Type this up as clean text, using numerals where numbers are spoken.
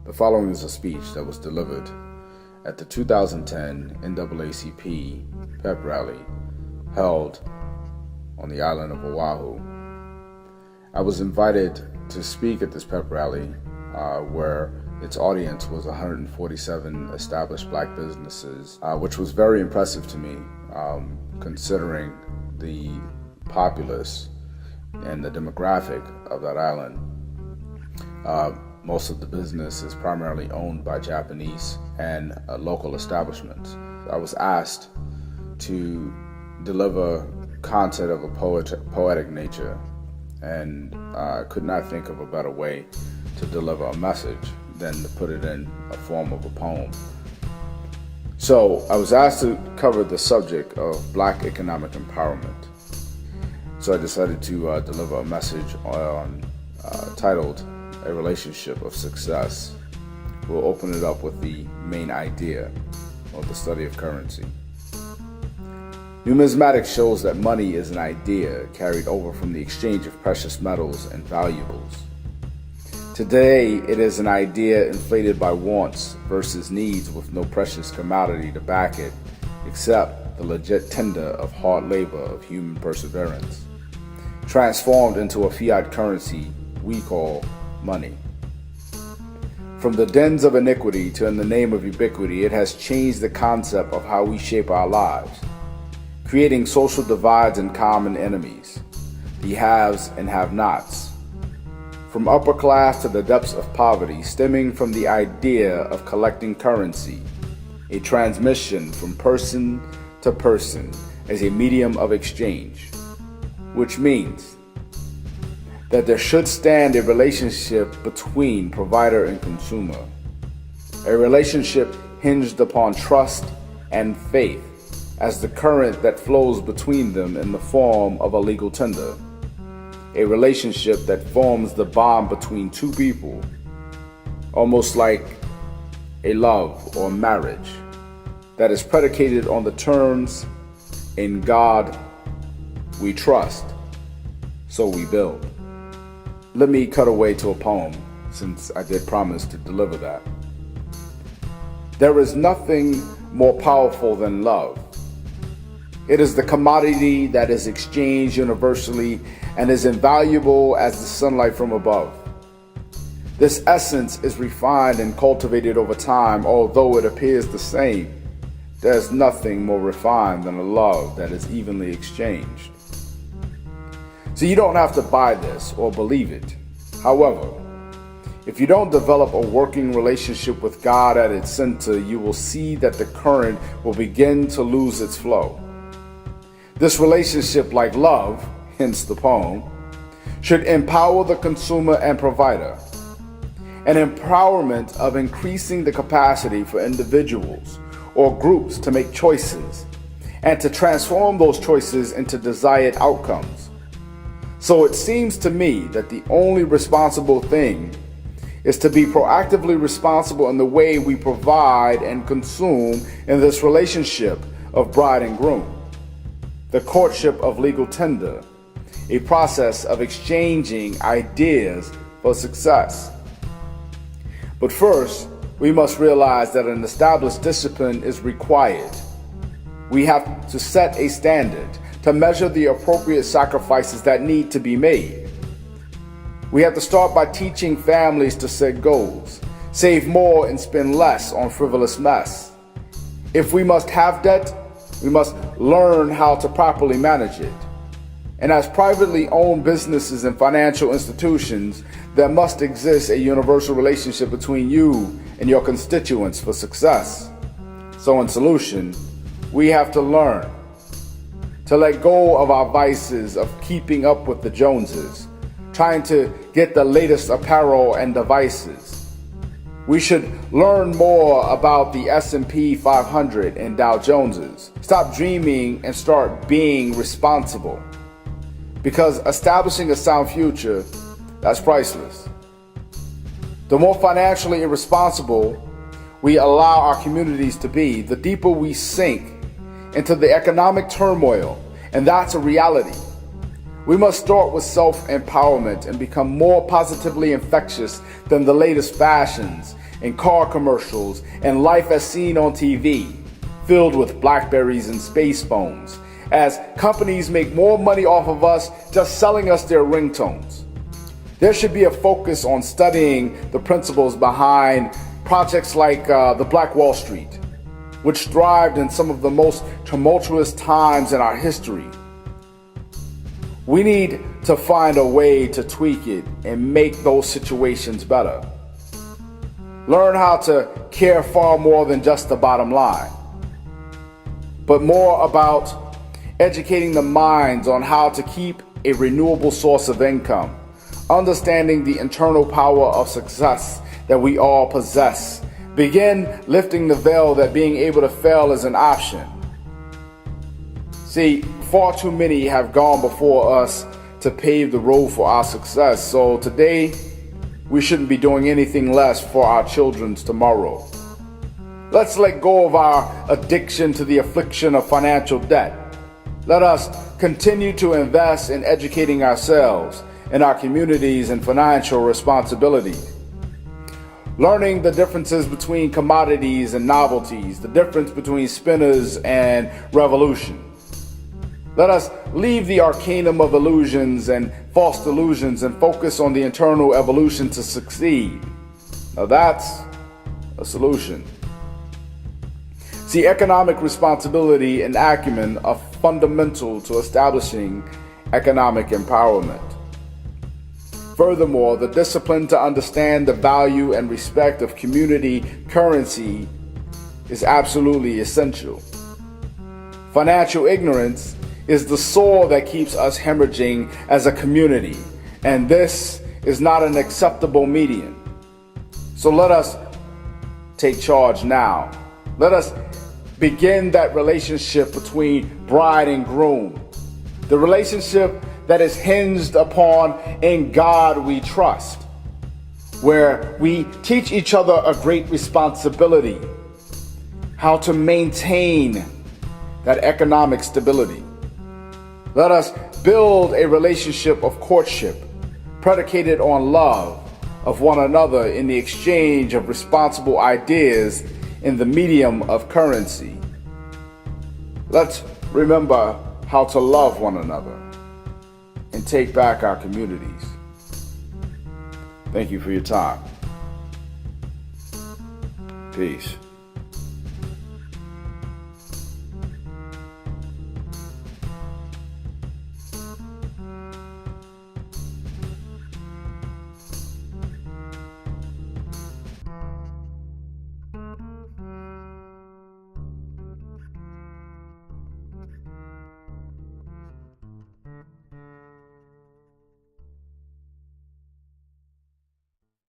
The following is a speech that was delivered at the 2010 NAACP pep rally held on the island of Oahu. I was invited to speak at this pep rally where its audience was 147 established black businesses, which was very impressive to me considering the populace and the demographic of that island. Most of the business is primarily owned by Japanese and local establishments. I was asked to deliver content of a poetic nature, and I could not think of a better way to deliver a message than to put it in a form of a poem. So I was asked to cover the subject of black economic empowerment. So I decided to deliver a message titled A Relationship of Success. We'll open it up with the main idea of the study of currency. Numismatics shows that money is an idea carried over from the exchange of precious metals and valuables. Today, it is an idea inflated by wants versus needs with no precious commodity to back it, except the legit tender of hard labor of human perseverance, transformed into a fiat currency we call money. From the dens of iniquity to in the name of ubiquity, it has changed the concept of how we shape our lives, creating social divides and common enemies, the haves and have-nots. From upper class to the depths of poverty, stemming from the idea of collecting currency, a transmission from person to person as a medium of exchange, which means that there should stand a relationship between provider and consumer, a relationship hinged upon trust and faith as the current that flows between them in the form of a legal tender, a relationship that forms the bond between two people, almost like a love or marriage that is predicated on the terms, in God we trust, so we build. Let me cut away to a poem, since I did promise to deliver that. There is nothing more powerful than love. It is the commodity that is exchanged universally and is invaluable as the sunlight from above. This essence is refined and cultivated over time, although it appears the same. There's nothing more refined than a love that is evenly exchanged. So you don't have to buy this or believe it. However, if you don't develop a working relationship with God at its center, you will see that the current will begin to lose its flow. This relationship, like love, hence the poem, should empower the consumer and provider. An empowerment of increasing the capacity for individuals or groups to make choices and to transform those choices into desired outcomes. So it seems to me that the only responsible thing is to be proactively responsible in the way we provide and consume in this relationship of bride and groom. The courtship of legal tender, a process of exchanging ideas for success. But first, we must realize that an established discipline is required. We have to set a standard to measure the appropriate sacrifices that need to be made. We have to start by teaching families to set goals, save more and spend less on frivolous mess. If we must have debt, we must learn how to properly manage it. And as privately owned businesses and financial institutions, there must exist a universal relationship between you and your constituents for success. So in solution, we have to learn to let go of our vices of keeping up with the Joneses, trying to get the latest apparel and devices. We should learn more about the S&P 500 and Dow Joneses. Stop dreaming and start being responsible. Because establishing a sound future, that's priceless. The more financially irresponsible we allow our communities to be, the deeper we sink into the economic turmoil, and that's a reality. We must start with self-empowerment and become more positively infectious than the latest fashions and car commercials and life as seen on TV, filled with Blackberries and space phones, as companies make more money off of us just selling us their ringtones. There should be a focus on studying the principles behind projects like the Black Wall Street, which thrived in some of the most tumultuous times in our history. We need to find a way to tweak it and make those situations better. Learn how to care far more than just the bottom line, but more about educating the minds on how to keep a renewable source of income, understanding the internal power of success that we all possess. Begin lifting the veil that being able to fail is an option. See, far too many have gone before us to pave the road for our success. So today, we shouldn't be doing anything less for our children's tomorrow. Let's let go of our addiction to the affliction of financial debt. Let us continue to invest in educating ourselves and our communities in financial responsibility. Learning the differences between commodities and novelties, the difference between spinners and revolution. Let us leave the arcanum of illusions and false delusions and focus on the internal evolution to succeed. Now that's a solution. See, economic responsibility and acumen are fundamental to establishing economic empowerment. Furthermore, the discipline to understand the value and respect of community currency is absolutely essential. Financial ignorance is the soil that keeps us hemorrhaging as a community, and this is not an acceptable median. So let us take charge now. Let us begin that relationship between bride and groom, the relationship that is hinged upon "in God we trust," where we teach each other a great responsibility, how to maintain that economic stability. Let us build a relationship of courtship predicated on love of one another in the exchange of responsible ideas in the medium of currency. Let's remember how to love one another and take back our communities. Thank you for your time. Peace.